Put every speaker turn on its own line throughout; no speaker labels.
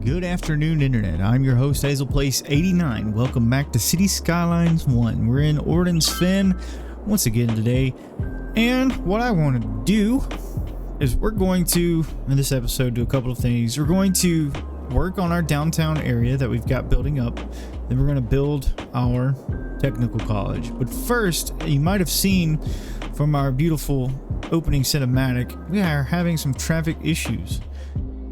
Good afternoon, Internet. I'm your host, Hazelplace89. Welcome back to City Skylines 1. We're in Orden's Fen once again today. And what I want to do is we're going to, in this episode, do a couple of things. We're going to work on our downtown area that we've got building up. Then we're going to build our technical college. But first, you might have seen from our beautiful opening cinematic, we are having some traffic issues.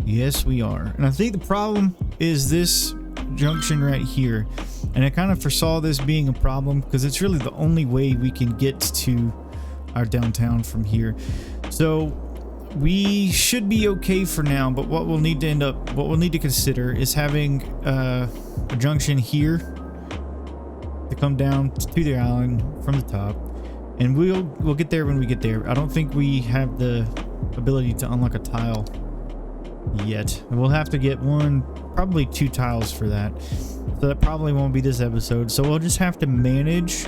Yes, we are. And I think the problem is this junction right here. And I kind of foresaw this being a problem because it's really the only way we can get to our downtown from here. So we should be okay for now, but what we'll need to consider is having a junction here to come down to the island from the top. And we'll get there when we get there. I don't think we have the ability to unlock a tile yet. We'll have to get probably two tiles for that. So that probably won't be this episode. So we'll just have to manage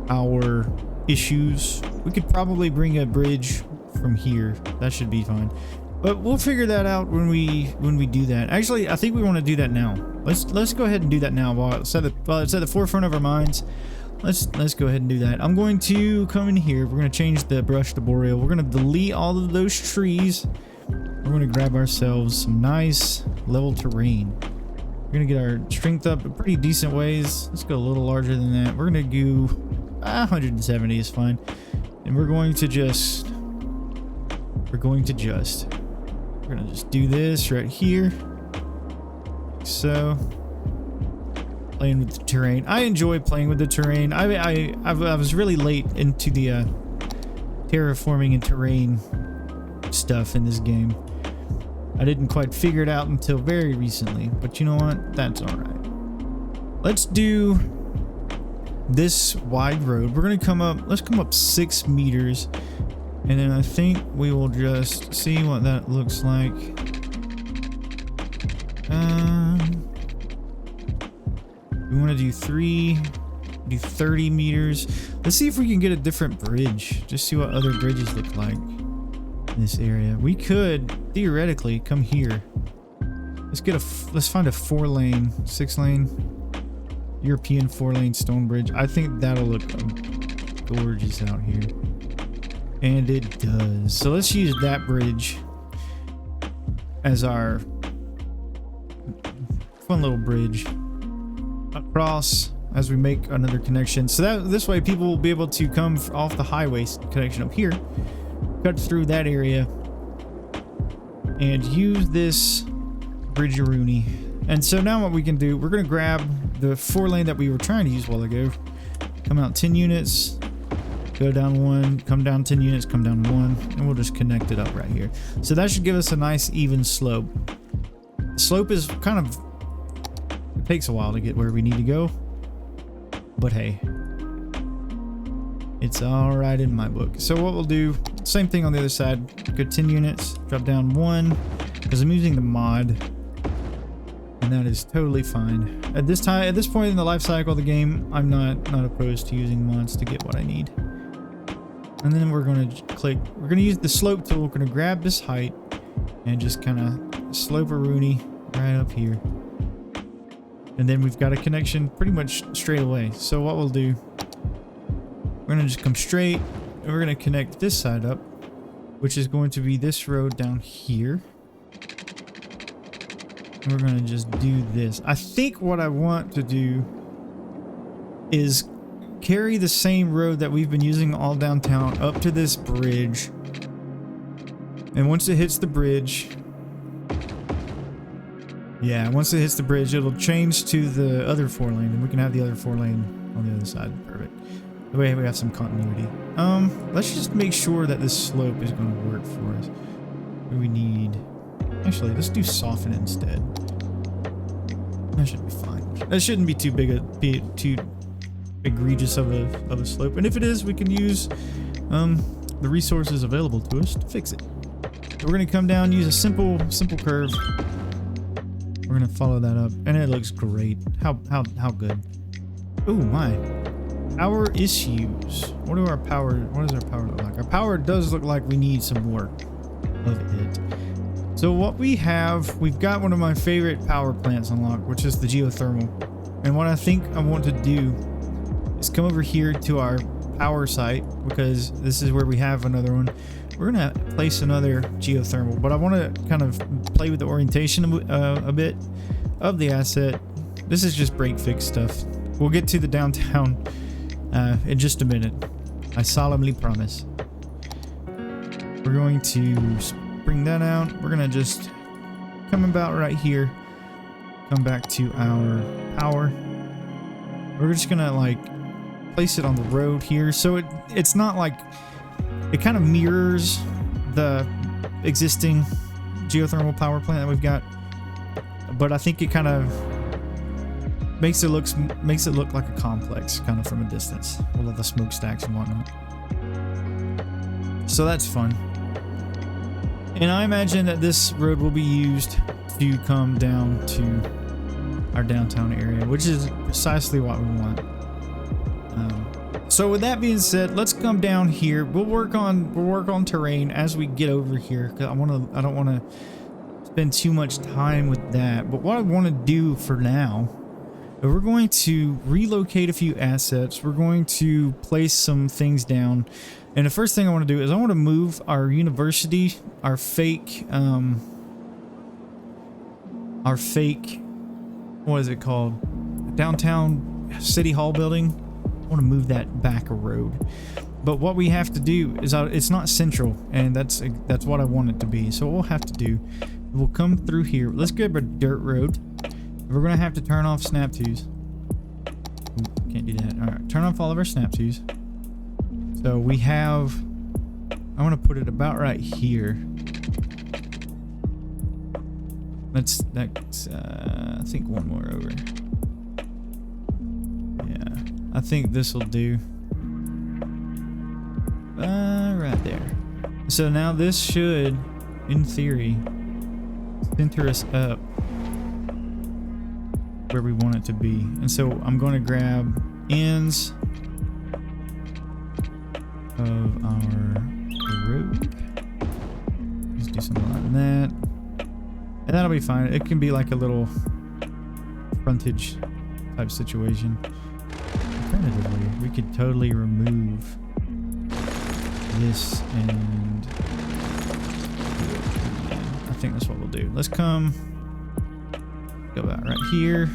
our issues. We could probably bring a bridge from here. That should be fine. But we'll figure that out when we do that. Actually, I think we want to do that now. Let's go ahead and do that now while it's at the forefront of our minds. Let's go ahead and do that. I'm going to come in here. We're going to change the brush to boreal. We're going to delete all of those trees. We're going to grab ourselves some nice level terrain. We're going to get our strength up in pretty decent ways. Let's go a little larger than that. We're going to do 170 is fine. And we're going to just do this right here. Like so. Playing with the terrain. I enjoy playing with the terrain. I was really late into the terraforming and terrain stuff in this game. I didn't quite figure it out until very recently, but you know what? That's all right. Let's do this wide road. We're gonna come up. Let's come up 6 meters, and then I think we will just see what that looks like. We want to do 30 meters. Let's see if we can get a different bridge. Just see what other bridges look like in this area. We could theoretically come here. Let's find a 4-lane, 6-lane European 4-lane stone bridge. I think that'll look gorgeous out here. And it does. So let's use that bridge as our fun little bridge across as we make another connection. So that this way people will be able to come off the highway connection up here, cut through that area, and use this bridge-a-rooney. And so now what we can do, we're going to grab the 4-lane that we were trying to use a while ago, come out 10 units, go down 1, come down 10 units, come down 1, and we'll just connect it up right here. So that should give us a nice even slope. The slope is kind of, it takes a while to get where we need to go, but hey, it's all right in my book. So what we'll do, same thing on the other side, go 10 units, drop down 1, because I'm using the mod, and that is totally fine. At this point in the life cycle of the game, I'm not opposed to using mods to get what I need. And then we're going to use the slope tool. We're going to grab this height and just kind of slope a rooney right up here. And then we've got a connection pretty much straight away. So what we'll do, we're going to just come straight and we're going to connect this side up, which is going to be this road down here. And we're going to just do this. I think what I want to do is carry the same road that we've been using all downtown up to this bridge. And once it hits the bridge, it'll change to the other 4-lane, and we can have the other 4-lane on the other side. Perfect. That way we have some continuity. Let's just make sure that this slope is going to work for us. What do we need? Actually, let's do soften instead. That should be fine. That shouldn't be too too egregious of a slope. And if it is, we can use the resources available to us to fix it. So we're going to come down, use a simple curve. We're going to follow that up, and it looks great. How good. Oh my. Power issues. What does our power look like? Our power does look like we need some more of it. So what we have, we've got one of my favorite power plants unlocked, which is the geothermal. And what I think I want to do is come over here to our power site, because this is where we have another one. We're gonna place another geothermal, but I want to kind of play with the orientation a bit of the asset. This is just break fix stuff. We'll get to the downtown in just a minute. I solemnly promise. We're going to bring that out. We're gonna just come about right here. Come back to our power. We're just gonna like place it on the road here, so it's not like it kind of mirrors the existing geothermal power plant that we've got, but I think it kind of makes it look like a complex kind of from a distance with all the smokestacks and whatnot. So that's fun. And I imagine that this road will be used to come down to our downtown area, which is precisely what we want. So with that being said, let's come down here. We'll work on terrain as we get over here, because I don't want to spend too much time with that. But what I want to do for now, we're going to relocate a few assets. We're going to place some things down. And the first thing I want to do is I want to move our university, our fake, what is it called? Downtown City Hall building. I want to move that back a road. But what we have to do is, it's not central, and that's what I want it to be. So what we'll have to do, we'll come through here. Let's grab a dirt road. We're going to have to turn off snap twos. Ooh, can't do that. All right, turn off all of our snap twos. So we have, I want to put it about right here. That's I think one more over. Yeah, I think this will do. Right there. So now this should, in theory, center us up where we want it to be. And so I'm going to grab ends of our road. Let's do something like that. And that'll be fine. It can be like a little frontage type situation. Alternatively, we could totally remove this and I think that's what we'll do. Let's go out right here.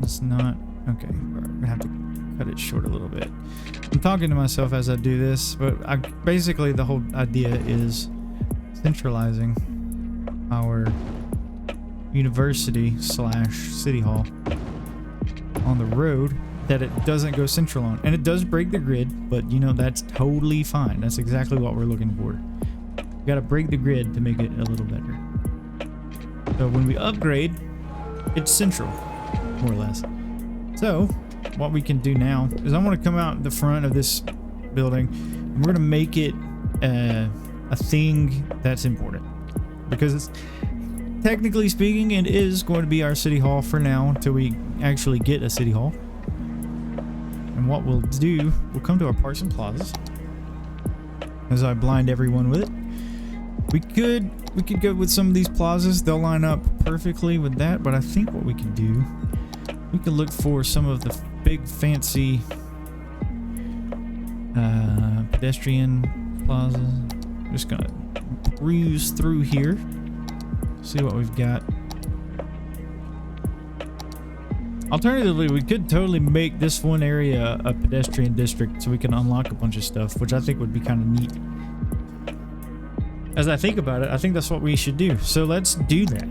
Let's not. Okay, we're gonna have to cut it short a little bit. I'm talking to myself as I do this, but basically the whole idea is centralizing our university / city hall on the road that it doesn't go central on. And it does break the grid, but you know, that's totally fine. That's exactly what we're looking for. We gotta break the grid to make it a little better. So when we upgrade, it's central, more or less. So what we can do now is I want to come out the front of this building and we're going to make it a thing that's important, because it's, technically speaking, it is going to be our city hall for now until we actually get a city hall. And what we'll do, we'll come to our parks and plazas as I blind everyone with it. We could go with some of these plazas. They'll line up perfectly with that, but I think what we can do, we can look for some of the big fancy pedestrian plazas. I'm just gonna cruise through here, see what we've got. Alternatively, we could totally make this one area a pedestrian district so we can unlock a bunch of stuff, which I think would be kind of neat. As I think about it, I think that's what we should do. So let's do that.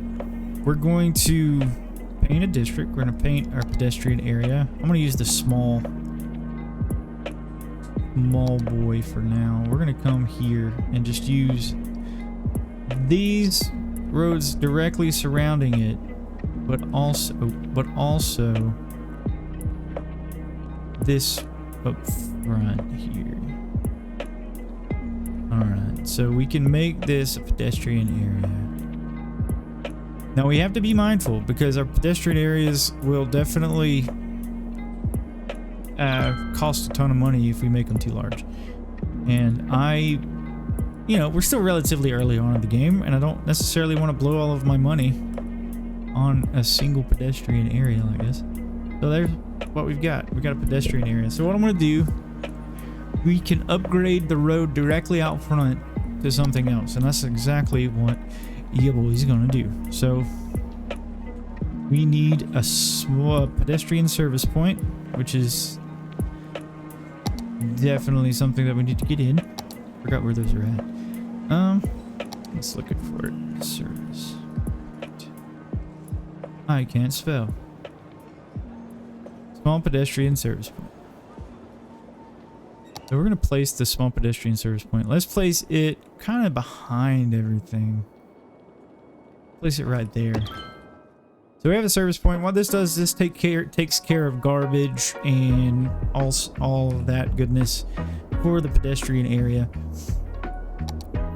We're going to paint a district. We're going to paint our pedestrian area. I'm going to use the small boy for now. We're going to come here and just use these roads directly surrounding it, but also this up front here. Alright, so we can make this a pedestrian area. Now we have to be mindful, because our pedestrian areas will definitely cost a ton of money if we make them too large. And I you know, we're still relatively early on in the game, and I don't necessarily want to blow all of my money on a single pedestrian area like this. So there's what we've got. We got a pedestrian area. So what I'm going to do, we can upgrade the road directly out front to something else, and that's exactly what your boy's going to do. So we need a small pedestrian service point, which is definitely something that we need to get in. Forgot where those are at. Let's look for it. Service. I can't spell. Small pedestrian service point. So we're going to place the small pedestrian service point. Let's place it kind of behind everything. Place it right there. So we have a service point. What this does is takes care of garbage and all of that goodness for the pedestrian area.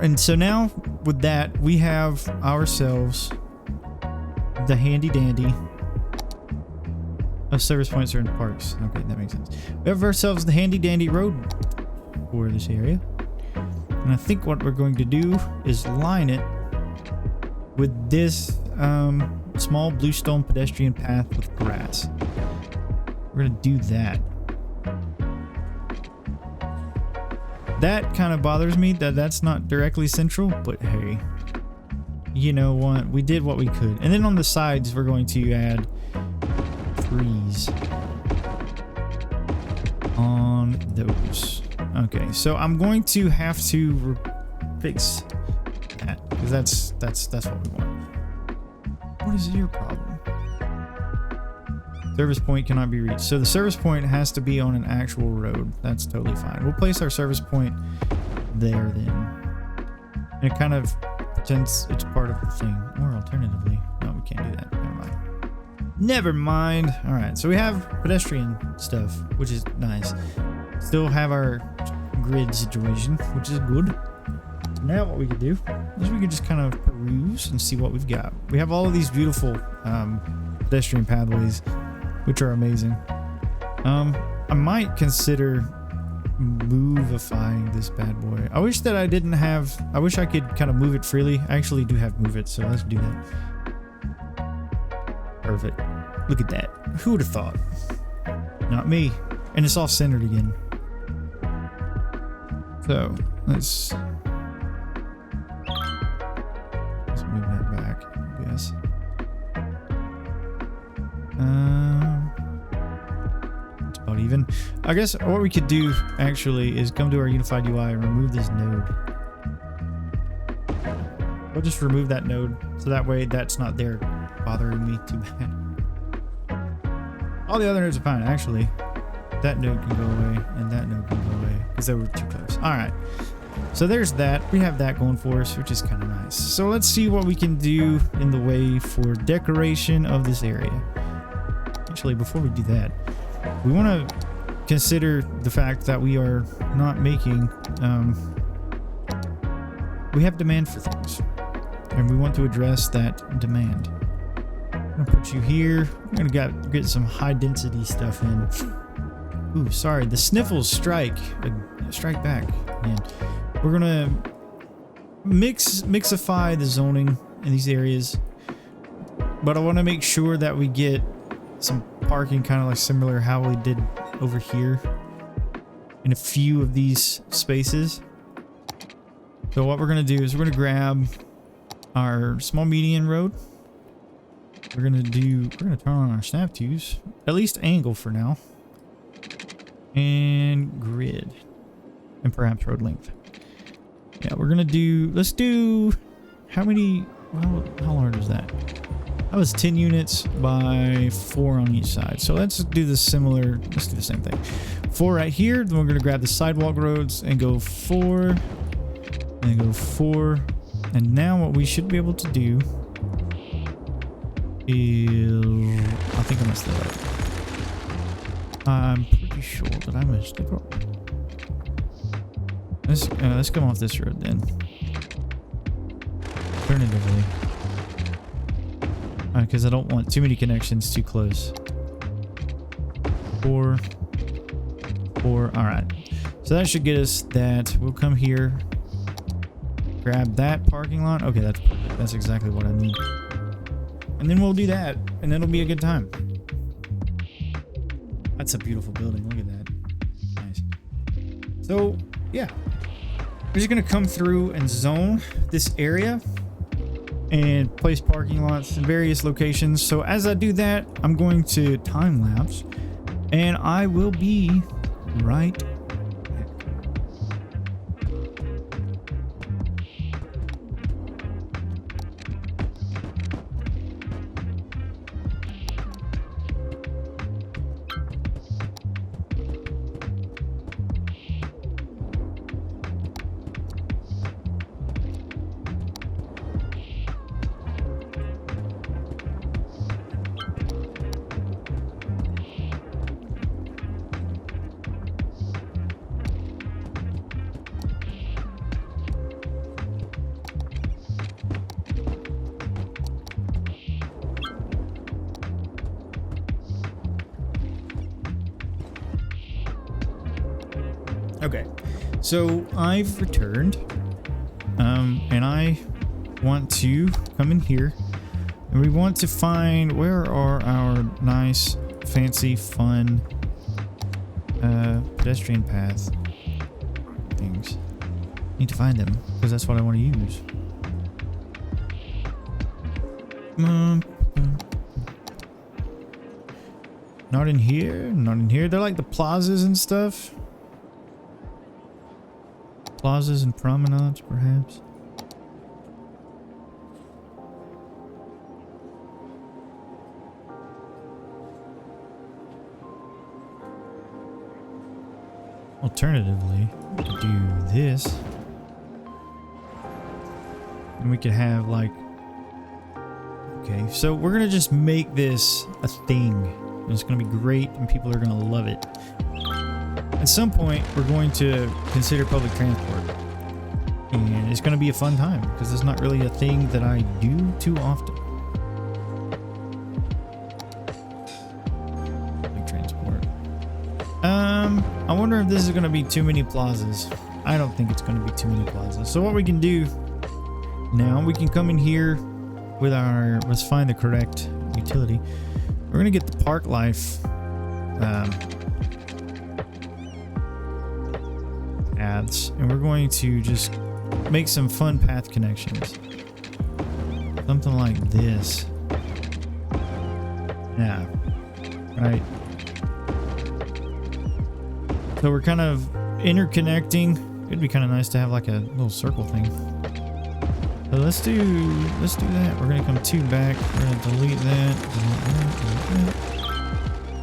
And so now with that, we have ourselves the handy dandy of service points are in parks. Okay, that makes sense. We have ourselves the handy dandy road for this area. And I think what we're going to do is line it with this small bluestone pedestrian path with grass. We're going to do that. That kind of bothers me that that's not directly central, but hey, you know what? We did what we could. And then on the sides, we're going to add trees on those. Okay, so I'm going to have to fix that because that's what we want. What is your problem? Service point cannot be reached. So the service point has to be on an actual road. That's totally fine. We'll place our service point there then. And it kind of pretends it's part of the thing. Or alternatively, no, we can't do that. Never mind. Never mind. All right, so we have pedestrian stuff, which is nice. Still have our grid situation, which is good. Now what we could do is we could just kind of peruse and see what we've got. We have all of these beautiful pedestrian pathways, which are amazing. I might consider movifying this bad boy. I wish that I didn't have... I wish I could kind of move it freely. I actually do have move it, so let's do that. Perfect. Look at that. Who would have thought? Not me. And it's off-centered again. So, let's move that back, I guess. It's about even. I guess what we could do actually is come to our unified UI and remove this node. We'll just remove that node so that way that's not there bothering me too bad. All the other nodes are fine, actually. That node can go away and that node can go away because they were too close. All right. So there's that. We have that going for us, which is kind of nice. So let's see what we can do in the way for decoration of this area. Actually, before we do that, we want to consider the fact that we are not making... we have demand for things, and we want to address that demand. I'm going to put you here. We're going to get some high-density stuff in. Ooh, sorry. The sniffles strike back. Man. We're gonna mixify the zoning in these areas, but I want to make sure that we get some parking kind of like similar how we did over here in a few of these spaces. So what we're gonna do is we're gonna grab our small median road. We're gonna turn on our snap twos, at least angle for now, and grid, and perhaps road length. Yeah, we're gonna let's do, how many, well, how large is that? That was 10 units by 4 on each side. So let's do the same thing. 4 right here, then we're gonna grab the sidewalk roads and go 4, and go 4. And now what we should be able to do is, I think I messed that up. I'm pretty sure that I messed it up. Let's come off this road then. Alternatively, because I don't want too many connections too close. 4. All right. So that should get us that. We'll come here grab that parking lot. Okay, that's perfect. That's exactly what I need. And then we'll do that, and it'll be a good time. That's a beautiful building. Look at that. Nice. So, yeah. We're just going to come through and zone this area and place parking lots in various locations. So as I do that, I'm going to time lapse, and I will be right back. Okay, so I've returned, and I want to come in here, and we want to find where are our nice, fancy, fun pedestrian path things. Need to find them because that's what I want to use. Not in here, not in here. They're like the plazas and stuff. Plazas and promenades, perhaps. Alternatively, we could do this. And we could have like... Okay, so we're gonna just make this a thing. It's gonna be great and people are gonna love it. At some point, we're going to consider public transport, and it's going to be a fun time because it's not really a thing that I do too often. Public transport. I wonder if this is going to be too many plazas. I don't think it's going to be too many plazas. So what we can do now, we can come in here with our, let's find the correct utility. We're going to get the park life paths, and we're going to just make some fun path connections. Something like this. Yeah. Right. So we're kind of interconnecting. It'd be kind of nice to have like a little circle thing. So let's do that. We're gonna come 2 back. We're gonna delete that.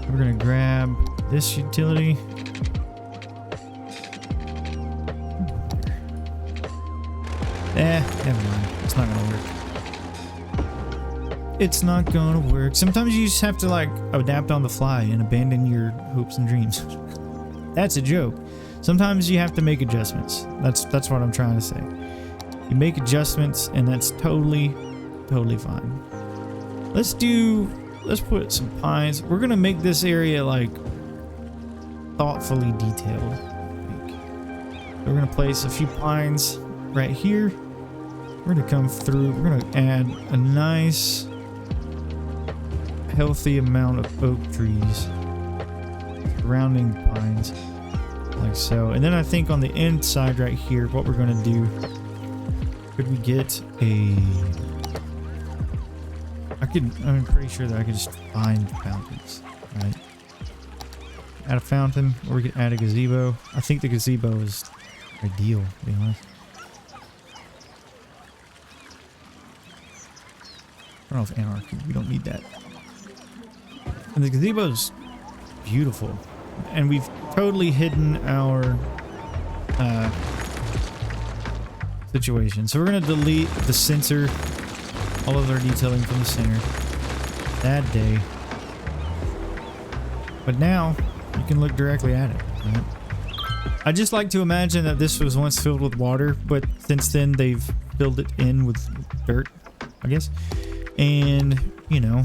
We're gonna grab this utility. Never mind. It's not gonna work. It's not gonna work. Sometimes you just have to like adapt on the fly and abandon your hopes and dreams. That's a joke. Sometimes you have to make adjustments. That's what I'm trying to say. You make adjustments, and that's totally fine. Let's put some pines. We're gonna make this area like thoughtfully detailed. We're gonna place a few pines right here. We're gonna come through. We're gonna add a nice, healthy amount of oak trees surrounding pines, like so. And then I think on the inside right here, what we're gonna do. Could we get a... I'm pretty sure that I could just find fountains, right? Add a fountain, or we could add a gazebo. I think the gazebo is ideal, to be honest. Turn off anarchy, we don't need that. And the gazebo's beautiful. And we've totally hidden our... situation. So we're going to delete the center, all of our detailing from the center that day. But now you can look directly at it. Right? I just like to imagine that this was once filled with water, but since then they've filled it in with dirt, I guess. And, you know,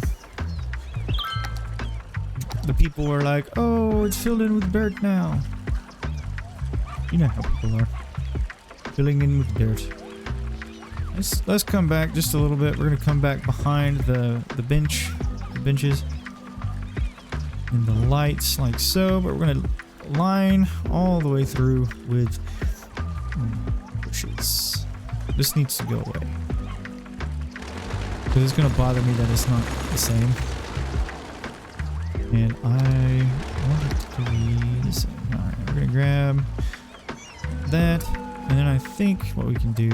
the people are like, oh, it's filled in with dirt now. You know how people are. Filling in with dirt. Let's come back just a little bit. We're gonna come back behind the benches and the lights like so, but we're gonna line all the way through with bushes. This needs to go away because it's gonna bother me that it's not the same. And I want it to be the same. Alright, we're gonna grab that, and then I think what we can do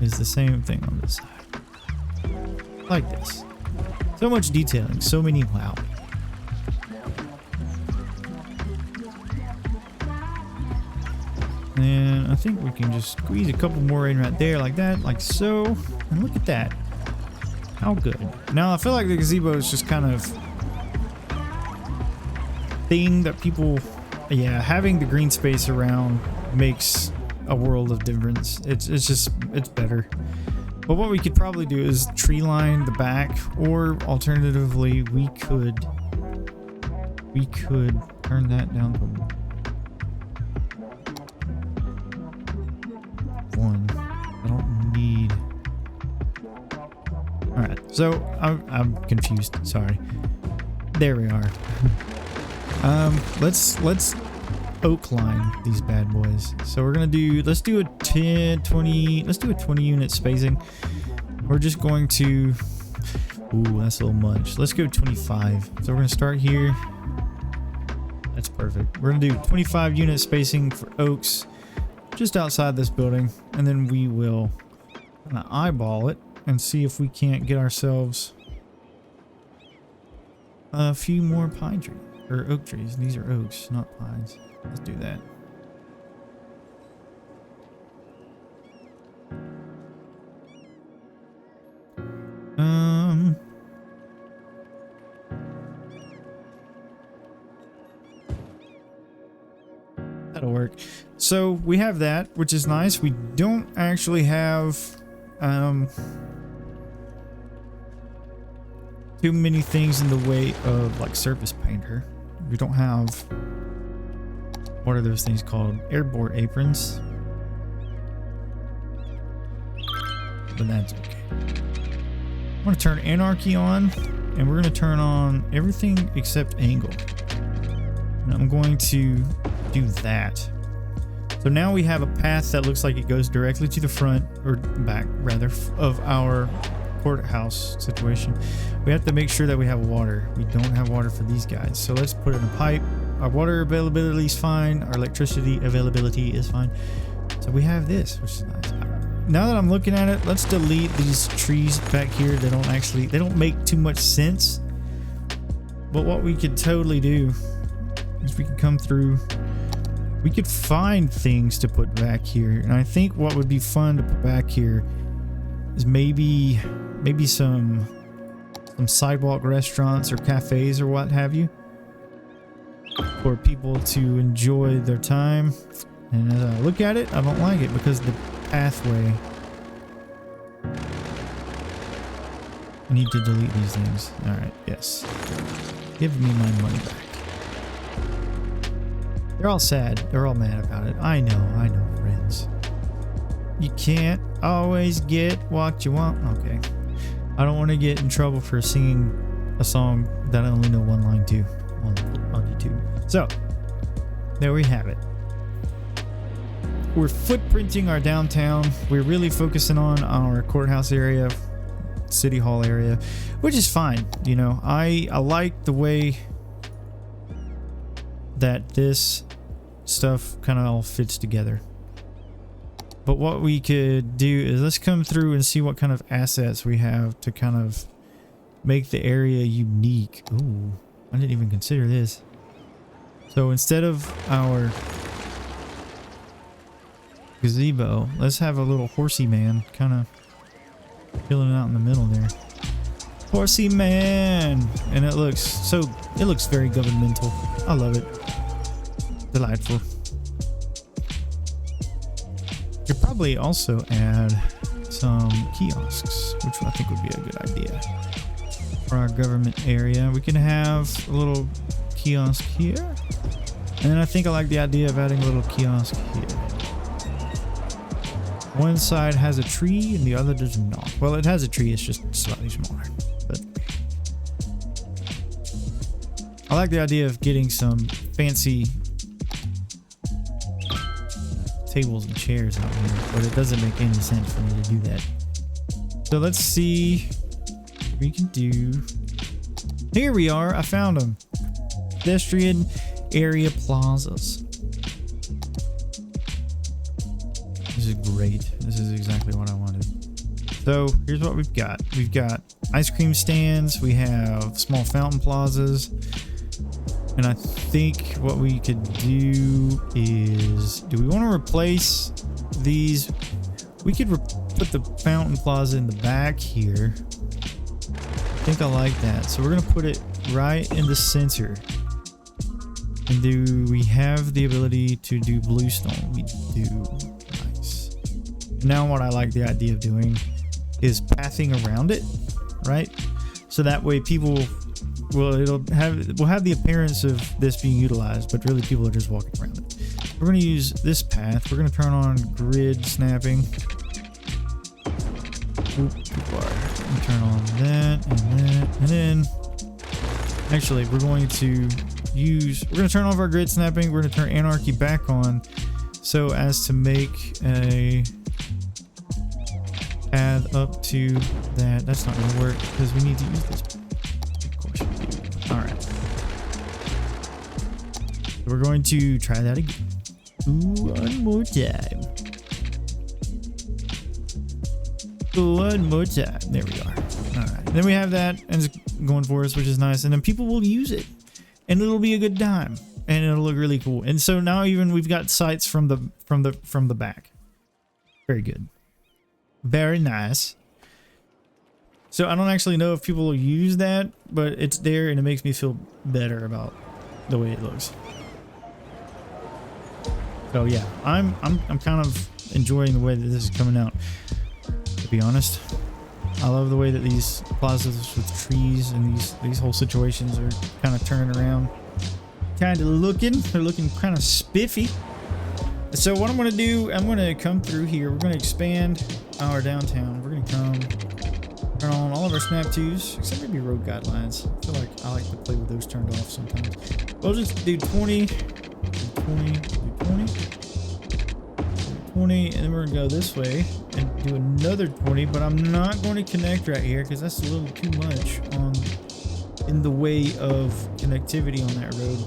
is the same thing on this side. Like this. So much detailing, so many wow. And I think we can just squeeze a couple more in right there like that, like so. And look at that. How good. Now I feel like the gazebo is just kind of thing that people, yeah, having the green space around makes a world of difference. It's better. But what we could probably do is tree line the back, or alternatively we could turn that down to 1. I don't need. All right, so I'm confused. Sorry. There we are. Let's oak line these bad boys. So we're gonna let's do a 20 unit spacing. We're just going to, ooh, that's a little much. Let's go 25. So we're gonna start here. That's perfect. We're gonna do 25 unit spacing for oaks just outside this building, and then we will kind of eyeball it and see if we can't get ourselves a few more pine trees or oak trees. These are oaks, not pines. Let's do that. That'll work. So we have that, which is nice. We don't actually have too many things in the way of like surface painter. We don't have, what are those things called? Airborne aprons. But that's okay. I'm going to turn anarchy on, and we're going to turn on everything except angle. And I'm going to do that. So now we have a path that looks like it goes directly to the front, or back rather, of our courthouse situation. We have to make sure that we have water. We don't have water for these guys, so let's put in a pipe. Our water availability is fine. Our electricity availability is fine. So we have this, which is nice. Now that I'm looking at it, let's delete these trees back here. They don't make too much sense. But what we could totally do is we could come through. We could find things to put back here, and I think what would be fun to put back here is maybe some sidewalk restaurants or cafes or what have you, for people to enjoy their time. And as I look at it, I don't like it because the pathway. I need to delete these things. All right, yes. Give me my money back. They're all sad. They're all mad about it. I know, friends. You can't always get what you want. Okay. I don't want to get in trouble for singing a song that I only know one line to on YouTube. So, there we have it. We're footprinting our downtown. We're really focusing on our courthouse area, city hall area, which is fine. You know, I like the way that this stuff kind of all fits together. But what we could do is let's come through and see what kind of assets we have to kind of make the area unique. Ooh, I didn't even consider this. So instead of our gazebo, let's have a little horsey man kind of chilling out in the middle there. Horsey man! And it looks very governmental. I love it. Delightful. Could probably also add some kiosks, which I think would be a good idea for our government area. We can have a little kiosk here, and then I think I like the idea of adding a little kiosk here. One side has a tree and the other does not. Well, it has a tree, it's just slightly smaller. But I like the idea of getting some fancy tables and chairs out here, but it doesn't make any sense for me to do that. So let's see what we can do. Here we are. I found them. Pedestrian area plazas. This is great. This is exactly what I wanted. So here's what we've got. We've got ice cream stands. We have small fountain plazas. And I think what we could do is, do we want to replace these? We could put the fountain plaza in the back here. I think I like that. So we're going to put it right in the center. And do we have the ability to do bluestone? We do. Nice. Now what I like the idea of doing is pathing around it, right? So that way people will have the appearance of this being utilized, but really people are just walking around it. We're going to use this path. We're going to turn on grid snapping. Oop, too far. Turn on that and that, and then actually we're going to turn off our grid snapping. We're going to turn anarchy back on so as to make a path up to that. That's not going to work because we need to use this. All right. We're going to try that again. One more time. One more time. There we are. All right. Then we have that and it's going for us, which is nice. And then people will use it and it'll be a good time and it'll look really cool. And so now even we've got sights from the back. Very good. Very nice. So I don't actually know if people will use that, but it's there and it makes me feel better about the way it looks. So yeah, I'm kind of enjoying the way that this is coming out, to be honest. I love the way that these plazas with trees and these whole situations are kind of turning around. They're looking kind of spiffy. So what I'm going to do, I'm going to come through here. We're going to expand our downtown. We're going to come turn on all of our snap twos, except maybe road guidelines. I feel like I like to play with those turned off sometimes. We'll just do 20, 20, 20, and then we're gonna go this way and do another 20, but I'm not going to connect right here because that's a little too much in the way of connectivity on that road.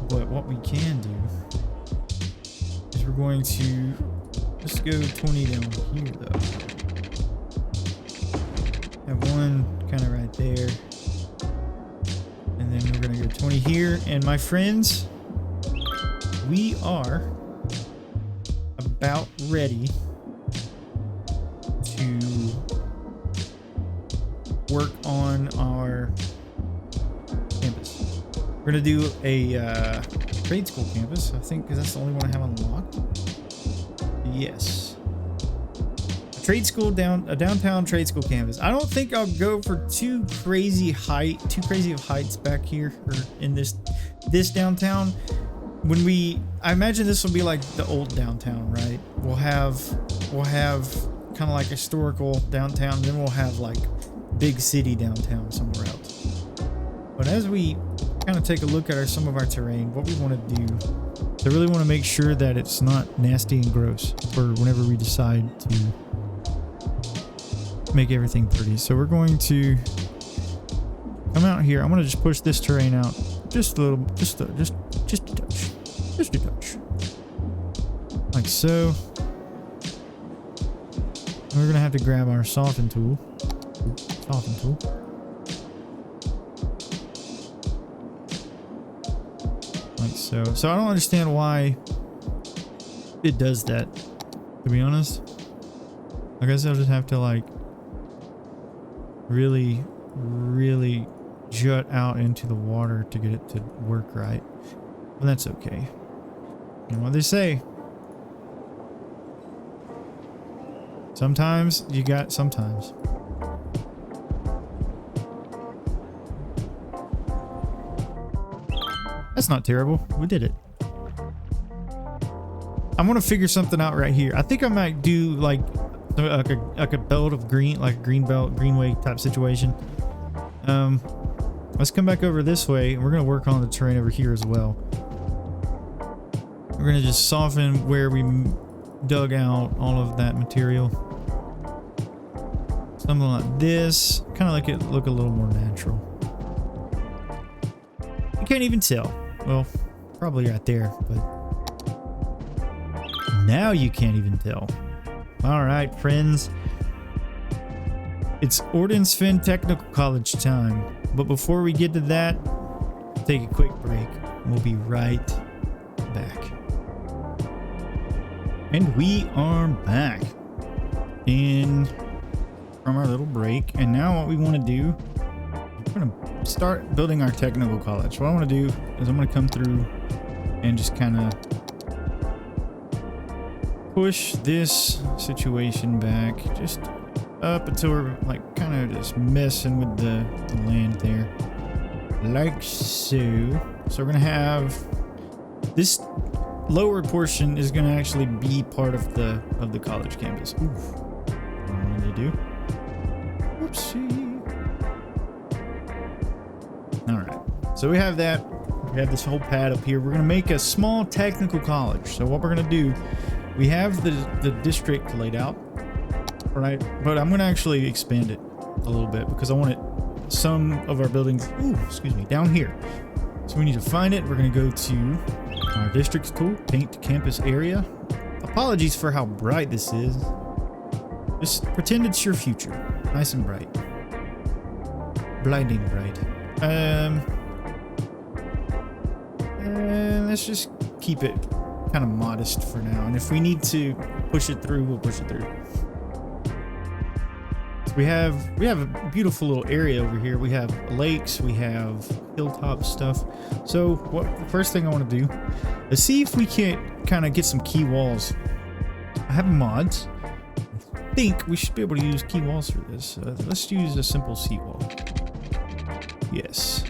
But what we can do is we're going to just go 20 down here though. Have one kind of right there. And then we're going to go 20 here. And my friends, we are about ready to work on our campus. We're going to do a trade school campus, I think, because that's the only one I have unlocked. Yes. Trade school a downtown trade school campus. I don't think I'll go for too crazy of heights back here or in this downtown. I imagine this will be like the old downtown, right? We'll have kind of like historical downtown, and then we'll have like big city downtown somewhere else. But as we kind of take a look at some of our terrain, what we want to do, I really want to make sure that it's not nasty and gross for whenever we decide to make everything pretty. So we're going to come out here. I'm going to just push this terrain out just a little, just a touch, like so. And we're going to have to grab our soften tool. Like so. So I don't understand why it does that, to be honest. I guess I'll just have to like really jut out into the water to get it to work right. But that's okay. You know what they say. Sometimes you got sometimes. That's not terrible. We did it. I'm gonna figure something out right here. I think I might do like a belt of green, like a green belt, greenway type situation. Let's come back over this way, and we're gonna work on the terrain over here as well. We're gonna just soften where we dug out all of that material. Something like this, kind of like it look a little more natural. You can't even tell. Well, probably right there, but now you can't even tell. All right, friends. It's Orden's Finn Technical College time. But before we get to that, take a quick break. We'll be right back. And we are back from our little break. And now what we want to do, we're going to start building our technical college. What I want to do is I'm going to come through and just kind of push this situation back just up until we're like kind of just messing with the land there, like so. So we're gonna have this lower portion is gonna actually be part of the college campus. Oof. What did I do? Whoopsie. All right, so we have that. We have this whole pad up here. We're gonna make a small technical college. So what we're gonna do, we have the district laid out, right? But I'm gonna actually expand it a little bit because I want it some of our buildings, down here. So we need to find it. We're gonna go to our districts tool, paint campus area. Apologies for how bright this is. Just pretend it's your future, nice and bright, blinding bright. And let's just keep it kind of modest for now, and if we need to push it through, we'll push it through. So we have a beautiful little area over here. We have lakes, we have hilltop stuff. So what the first thing I want to do is see if we can't kind of get some key walls. I have mods. I think we should be able to use key walls for this. Let's use a simple seawall. Yes,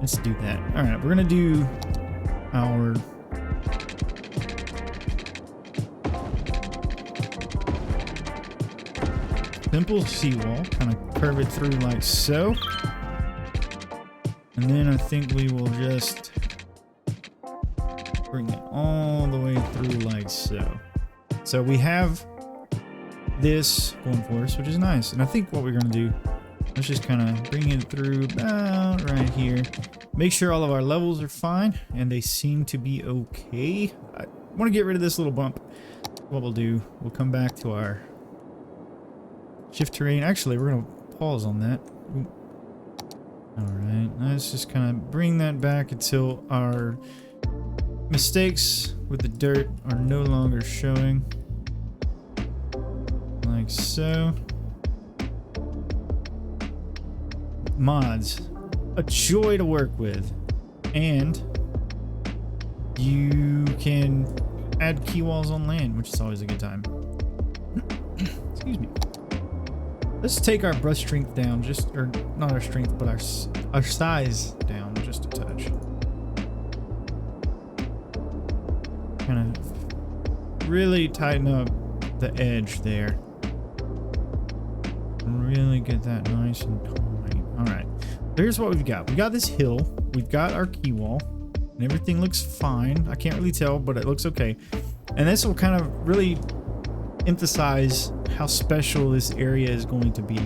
let's do that. All right, we're gonna do our simple seawall, kind of curve it through like so, and then I think we will just bring it all the way through like so. So we have this going for us, which is nice. And I think what we're gonna do, let's just kind of bring it through about right here. Make sure all of our levels are fine, and they seem to be okay. I want to get rid of this little bump. What we'll do, we'll come back to our shift terrain. Actually, we're going to pause on that. Ooh. All right, let's just kind of bring that back until our mistakes with the dirt are no longer showing. Like so. Mods, a joy to work with, and you can add key walls on land, which is always a good time. Excuse me. Let's take our brush strength down, or not our strength, but our size down just a touch. Kind of really tighten up the edge there. Really get that nice and tight. All right, here's what we've got. We got this hill, we've got our key wall, and everything looks fine. I can't really tell, but it looks okay. And this will kind of really emphasize how special this area is going to be.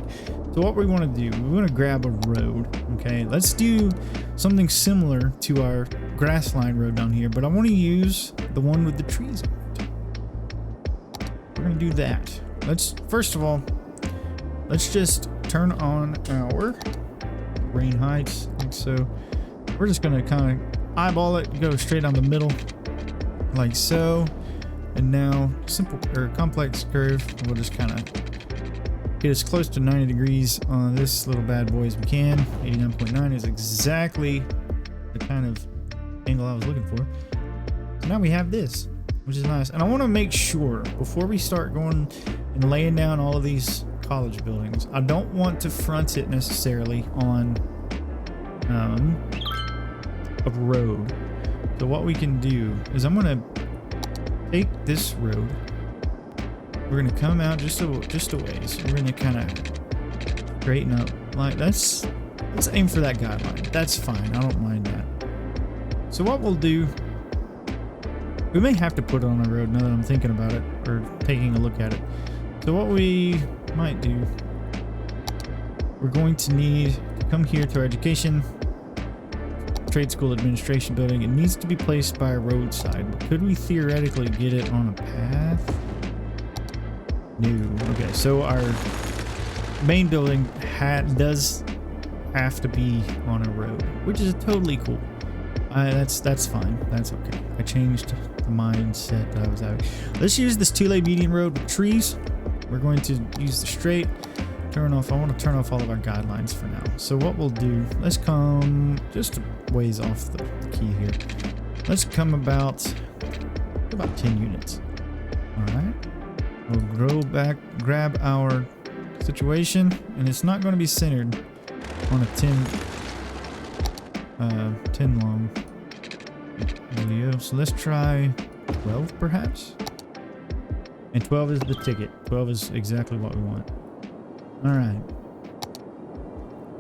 So what we want to do, we want to grab a road. Okay, let's do something similar to our grass line road down here, but I want to use the one with the trees on it. We're going to do that. First of all, let's just turn on our rain heights like so. We're just going to kind of eyeball it, go straight down the middle like so. And now simple or complex curve, we'll just kind of get as close to 90 degrees on this little bad boy as we can. 89.9 is exactly the kind of angle I was looking for. So now we have this, which is nice. And I want to make sure before we start going and laying down all of these college buildings, I don't want to front it necessarily on a road. So what we can do is I'm gonna take this road. We're gonna come out just a ways. We're gonna kind of straighten up like let's aim for that guideline. That's fine. I don't mind that. So what we'll do, we may have to put it on the road now that I'm thinking about it or taking a look at it. So what we might do, we're going to need to come here to our education trade school administration building. It needs to be placed by a roadside, but could we theoretically get it on a path? No. Okay, so our main building does have to be on a road, which is totally cool. That's fine. That's okay. I changed the mindset that I was having. Let's use this two-lane median road with trees. We're going to use the straight. Turn off. I want to turn off all of our guidelines for now. So what we'll do, let's come just a ways off the key here. Let's come about 10 units. All right. We'll grab our situation, and it's not going to be centered on a 10 long video. So let's try 12 perhaps. And 12 is the ticket. 12 is exactly what we want. All right.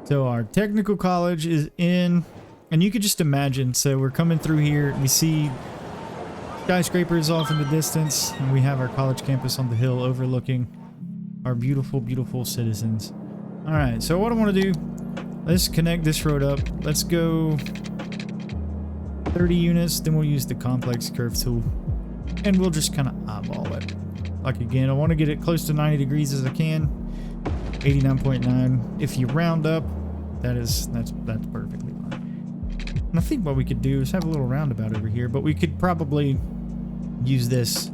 So our technical college is in, and you could just imagine. So we're coming through here, and we see skyscrapers off in the distance, and we have our college campus on the hill overlooking our beautiful, beautiful citizens. All right. So what I want to do, let's connect this road up. Let's go 30 units. Then we'll use the complex curve tool, and we'll just kind of eyeball it. Like again, I want to get it close to 90 degrees as I can. 89.9. If you round up, that's perfectly fine. And I think what we could do is have a little roundabout over here, but we could probably use this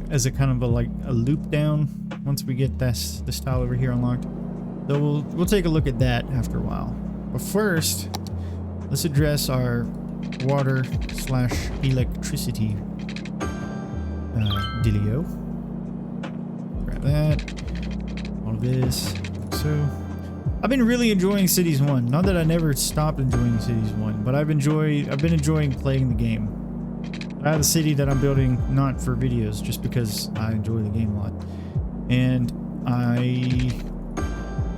as a kind of a loop down once we get this tile over here unlocked. So we'll take a look at that after a while. But first, let's address our water / electricity dealio. Grab that. All of this. So I've been really enjoying Cities 1. Not that I never stopped enjoying Cities 1, but I've been enjoying playing the game. I have a city that I'm building not for videos, just because I enjoy the game a lot. And I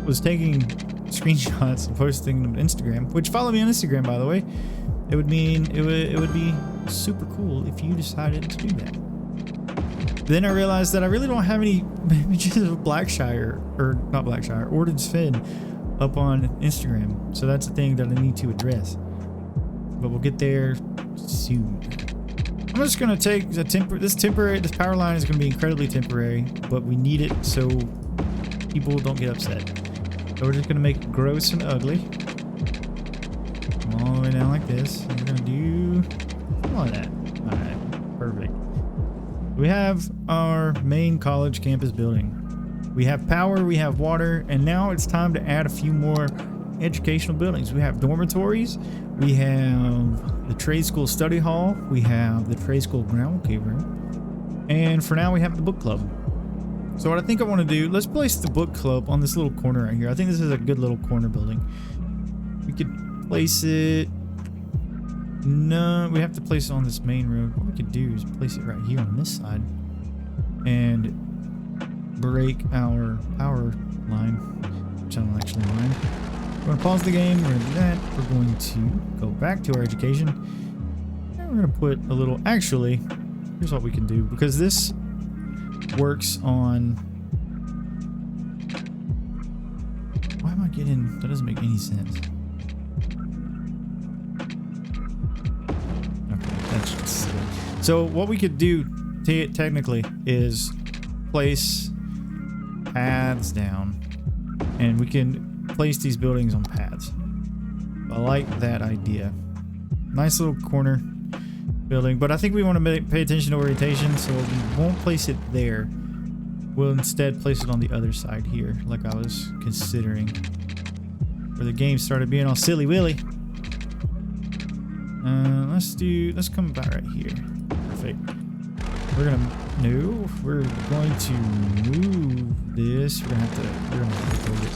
was taking screenshots and posting them to Instagram, which follow me on Instagram, by the way. It would mean it would be super cool if you decided to do that. Then I realized that I really don't have any images of Orden's Fin up on Instagram. So that's the thing that I need to address. But we'll get there soon. I'm just gonna take this power line is gonna be incredibly temporary, but we need it so people don't get upset. So we're just gonna make it gross and ugly. All the way down like this. And we're gonna do all of that. Alright, perfect. We have our main college campus building. We have power, we have water, and now it's time to add a few more educational buildings. We have dormitories, we have the trade school study hall, we have the trade school ground cave room, and for now we have the book club. So what I think I want to do, let's place the book club on this little corner right here. I think this is a good little corner building. We could place it, no, we have to place it on this main road. What we could do is place it right here on this side and break our power line, which I don't actually mind. We're going to pause the game. We're going to do that. We're going to go back to our education. And we're going to put a little... Actually, here's what we can do. Because this works on... Why am I getting... That doesn't make any sense. Okay, that's just silly. So what we could do technically is place paths down. And we can place these buildings on paths. I like that idea. Nice little corner building, but I think we want to pay attention to orientation, so we won't place it there. We'll instead place it on the other side here, like I was considering. Where the game started being all silly willy. Let's come about right here. Perfect. We're going to move this. We're gonna have to move it.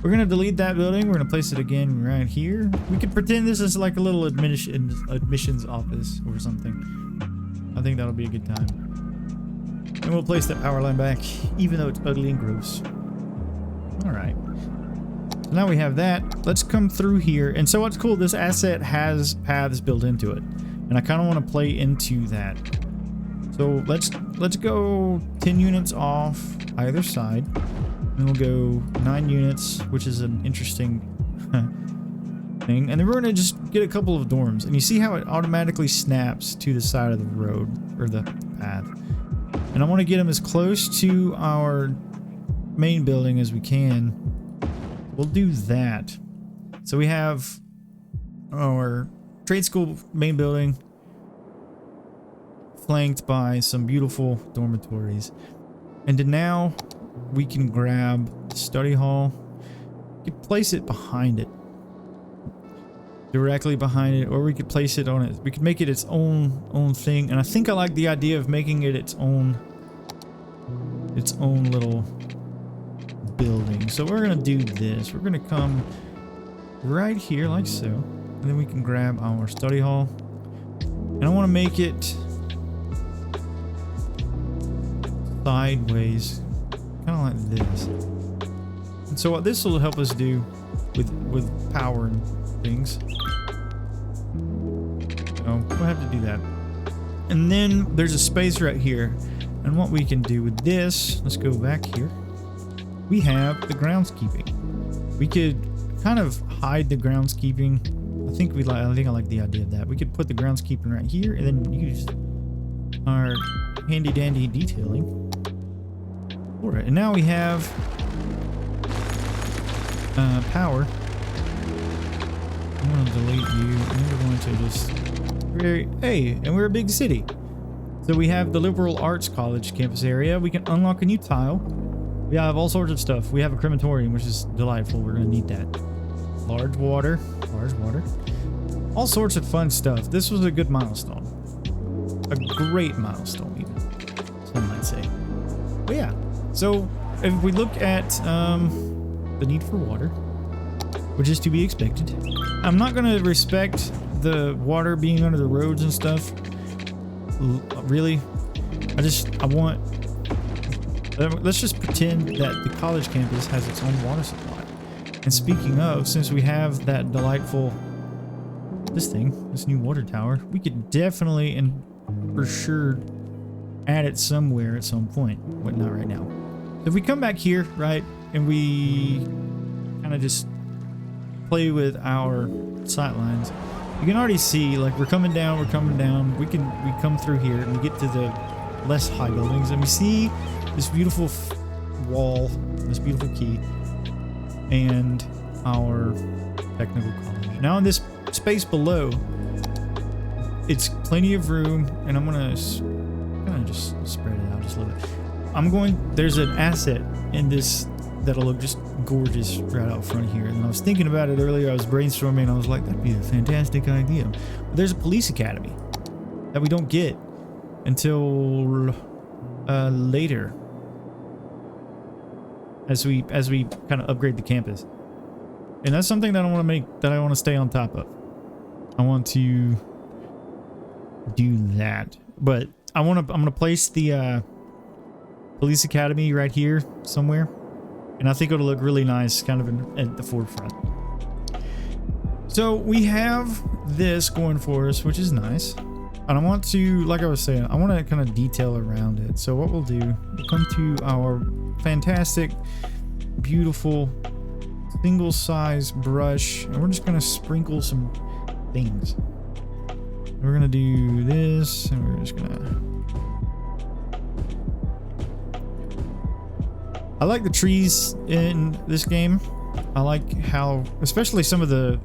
We're gonna delete that building. We're gonna place it again right here. We could pretend this is like a little admissions office or something. I think that'll be a good time. And we'll place that power line back, even though it's ugly and gross. All right. So now we have that. Let's come through here. And so what's cool, this asset has paths built into it. And I kind of want to play into that. So let's go 10 units off either side. And we'll go 9 units, which is an interesting thing. And then we're going to just get a couple of dorms. And you see how it automatically snaps to the side of the road, or the path. And I want to get them as close to our main building as we can. We'll do that. So we have our trade school main building flanked by some beautiful dormitories. And then now we can grab the study hall. We could place it behind it. Directly behind it, or we could place it on it. We could make it its own thing. And I think I like the idea of making it its own little building. So we're gonna do this. We're gonna come right here like so, and then we can grab our study hall. And I want to make it sideways, kind of like this. And so what this will help us do with power and things. So we'll have to do that. And then there's a space right here. And what we can do with this, let's go back here. We have the groundskeeping. We could kind of hide the groundskeeping. I think I like the idea of that. We could put the groundskeeping right here and then use our handy dandy detailing for it. And now we have power. I'm going to delete you, and we're going to just... Hey, and we're a big city. So we have the Liberal Arts College campus area. We can unlock a new tile. We have all sorts of stuff. We have a crematorium, which is delightful. We're going to need that. Large water. All sorts of fun stuff. This was a good milestone. A great milestone, even. Some might say. But yeah. So if we look at the need for water, which is to be expected. I'm not going to respect the water being under the roads and stuff. Really. I want... Let's just pretend that the college campus has its own water supply. And speaking of, since we have that delightful... This new water tower, we could definitely and for sure add it somewhere at some point. But not right now. So if we come back here, right, and we kind of just play with our sight lines, you can already see, like, we're coming down. We come through here and we get to the less high buildings, and we see this beautiful wall, this beautiful key, and our technical college. Now in this space below, it's plenty of room, and I'm gonna kind of just spread it out just a little bit. There's an asset in this that'll look just gorgeous right out front here. And I was thinking about it earlier. I was brainstorming. I was like, that'd be a fantastic idea. But there's a police academy that we don't get until later, as we kind of upgrade the campus. And that's something that I want to stay on top of. I want to do that, but I'm gonna place the police academy right here somewhere. And I think it'll look really nice kind of at the forefront. So we have this going for us, which is nice. And I want to, like I was saying, I want to kind of detail around it. So what we'll do, we'll come to our fantastic, beautiful, single size brush. And we're just going to sprinkle some things. We're going to do this, and we're just going to... I like the trees in this game. I like how, especially some of the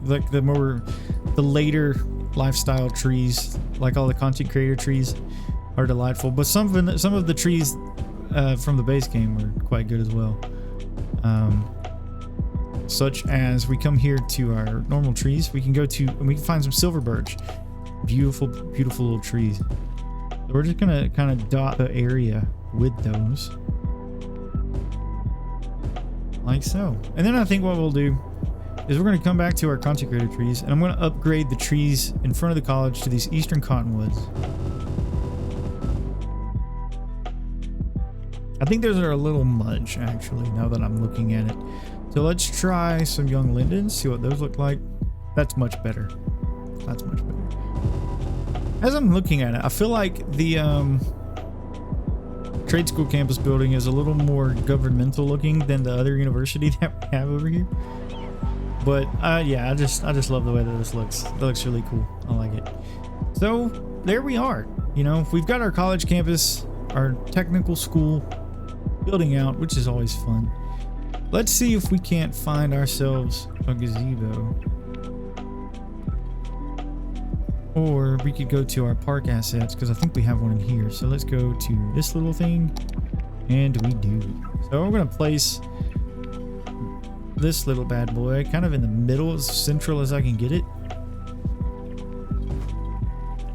later lifestyle trees, like all the content creator trees, are delightful. But some of the trees from the base game were quite good as well. Such as we come here to our normal trees, we can go to and we can find some silver birch, beautiful little trees. So we're just gonna kind of dot the area with those. like so. And then I think what we'll do is we're going to come back to our content creator trees, and I'm going to upgrade the trees in front of the college to these eastern cottonwoods. I think those are a little much, actually, now that I'm looking at it. So let's try some young lindens, see what those look like. That's much better. That's much better. As I'm looking at it, I feel like the trade school campus building is a little more governmental looking than the other university that we have over here. But yeah, I just love the way that this looks. That looks really cool. I like it. So there we are. You know, we've got our college campus, our technical school building out, which is always fun. Let's see if we can't find ourselves a gazebo. Or we could go to our park assets, because I think we have one in here. So let's go to this little thing. And we do. So we're going to place this little bad boy kind of in the middle, as central as I can get it.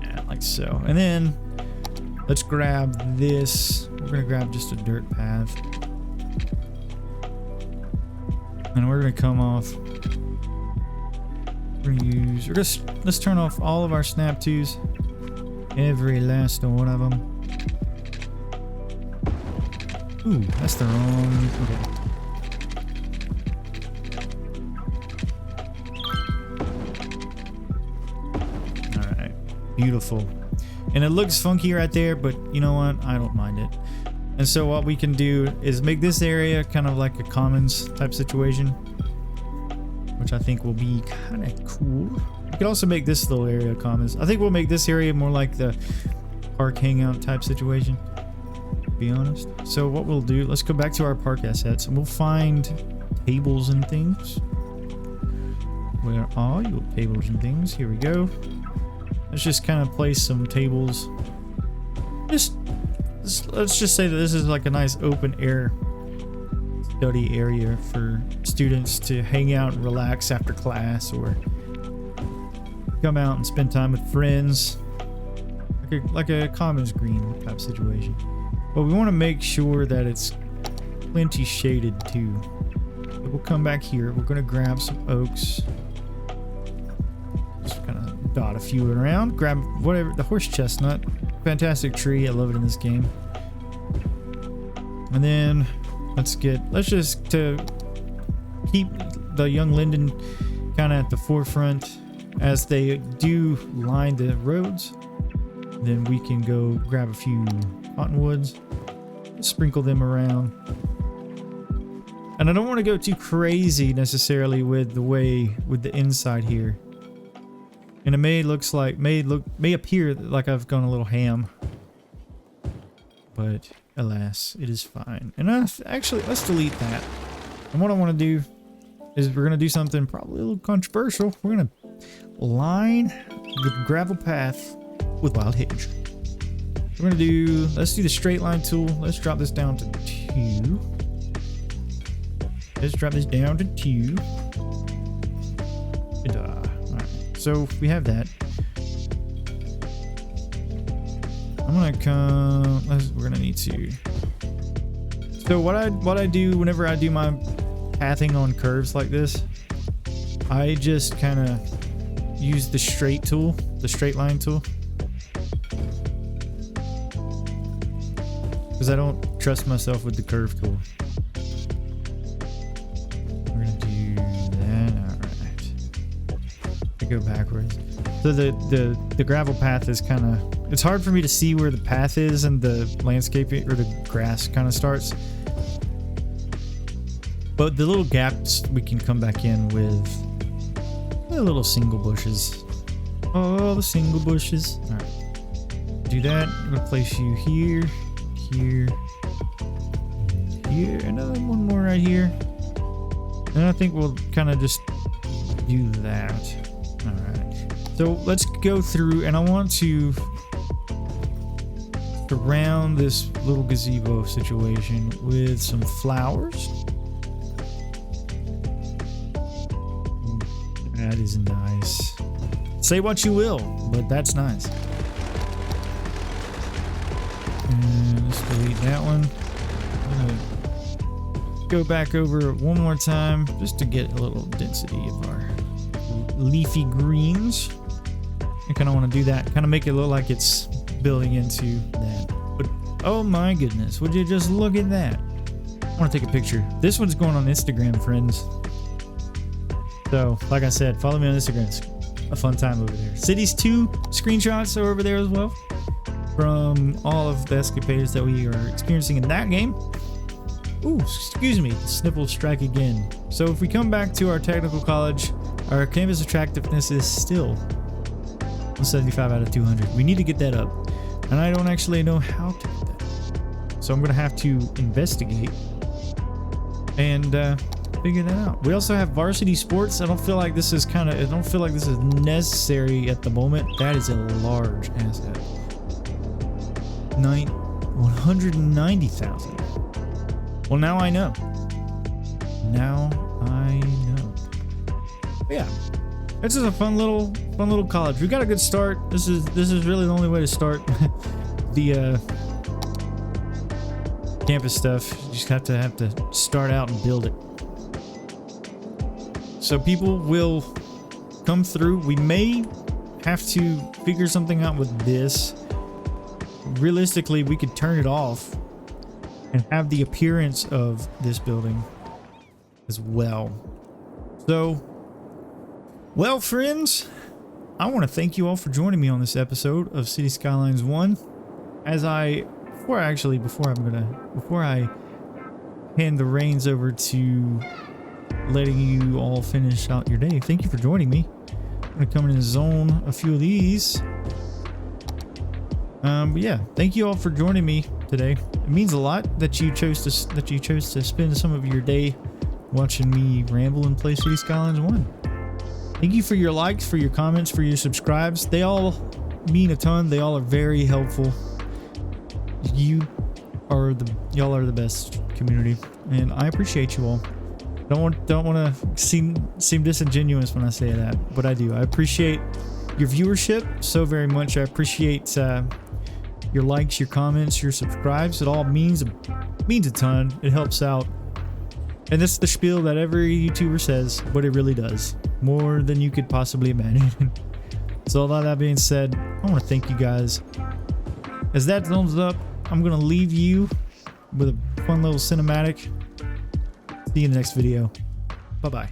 Yeah, like so. And then let's grab this. We're going to grab just a dirt path. And we're going to come off. Let's turn off all of our snap twos, every last one of them. Ooh, that's the wrong. Okay. All right, beautiful. And it looks funky right there, but you know what? I don't mind it. And so what we can do is make this area kind of like a commons type situation, which I think will be kind of cool. We could also make this little area commons. I think we'll make this area more like the park hangout type situation, to be honest. So what we'll do, let's go back to our park assets and we'll find tables and things. Where are your tables and things? Here we go. Let's just kind of place some tables. Let's just say that this is like a nice open air study area for students to hang out and relax after class, or come out and spend time with friends, like a commons green type situation. But we want to make sure that it's plenty shaded too. So we'll come back here. We're going to grab some oaks. Just kind of dot a few around. Grab whatever, the horse chestnut. Fantastic tree. I love it in this game. And then let's just to keep the young linden kind of at the forefront as they do line the roads. Then we can go grab a few cottonwoods, sprinkle them around. And I don't want to go too crazy necessarily with the inside here. And it may appear like I've gone a little ham, but alas, it is fine. And actually, let's delete that. And what I want to do is we're going to do something probably a little controversial. We're going to line the gravel path with wild hedge. We're going to let's do the straight line tool. Let's drop this down to 2. Let's drop this down to 2. Alright, so we have that. I'm gonna come. We're gonna need to. So what I do whenever I do my pathing on curves like this, I just kind of use the straight tool, the straight line tool, because I don't trust myself with the curve tool. We're gonna do that. All right. I go backwards. So the gravel path is kind of. It's hard for me to see where the path is and the landscape or the grass kind of starts. But the little gaps we can come back in with the little single bushes. Oh, the single bushes. All right. Do that. I'm going to place you here, here, here. Another one more right here. And I think we'll kind of just do that. All right. So let's go through, and I want to surround this little gazebo situation with some flowers. That is nice. Say what you will, but that's nice. And let's delete that one. go back over it one more time just to get a little density of our leafy greens. I kind of want to do that, kind of make it look like it's building into that. But oh my goodness, would you just look at that? I want to take a picture. This one's going on Instagram, friends. So like I said, follow me on Instagram. It's a fun time over there. Cities 2 screenshots are over there as well from all of the escapades that we are experiencing in that game. Ooh, excuse me, sniffles strike again. So if we come back to our technical college, our canvas attractiveness is still 175 out of 200. We need to get that up, and I don't actually know how to do that. So I'm gonna have to investigate and figure that out. We also have varsity sports. I don't feel like this is necessary at the moment. That is a large asset. 190,000. Well, now I know. Now I know. But yeah, this is a fun little college. We got a good start. This is really the only way to start the campus stuff. You just have to start out and build it. So people will come through. We may have to figure something out with this. Realistically, we could turn it off and have the appearance of this building as well. So, well, friends, I want to thank you all for joining me on this episode of City Skylines 1. Before I hand the reins over to letting you all finish out your day, thank you for joining me. I'm gonna come in and zone a few of these. But yeah, thank you all for joining me today. It means a lot that you chose to spend some of your day watching me ramble and play City Skylines 1. Thank you for your likes, for your comments, for your subscribes. They all mean a ton. They all are very helpful. Y'all are the best community, and I appreciate you all. Don't want to seem disingenuous when I say that, but I do. I appreciate your viewership so very much. I appreciate your likes, your comments, your subscribes. It all means a ton. It helps out. And this is the spiel that every YouTuber says, but it really does. More than you could possibly imagine. So all that being said, I want to thank you guys. As that thumbs up, I'm going to leave you with a fun little cinematic. See you in the next video. Bye-bye.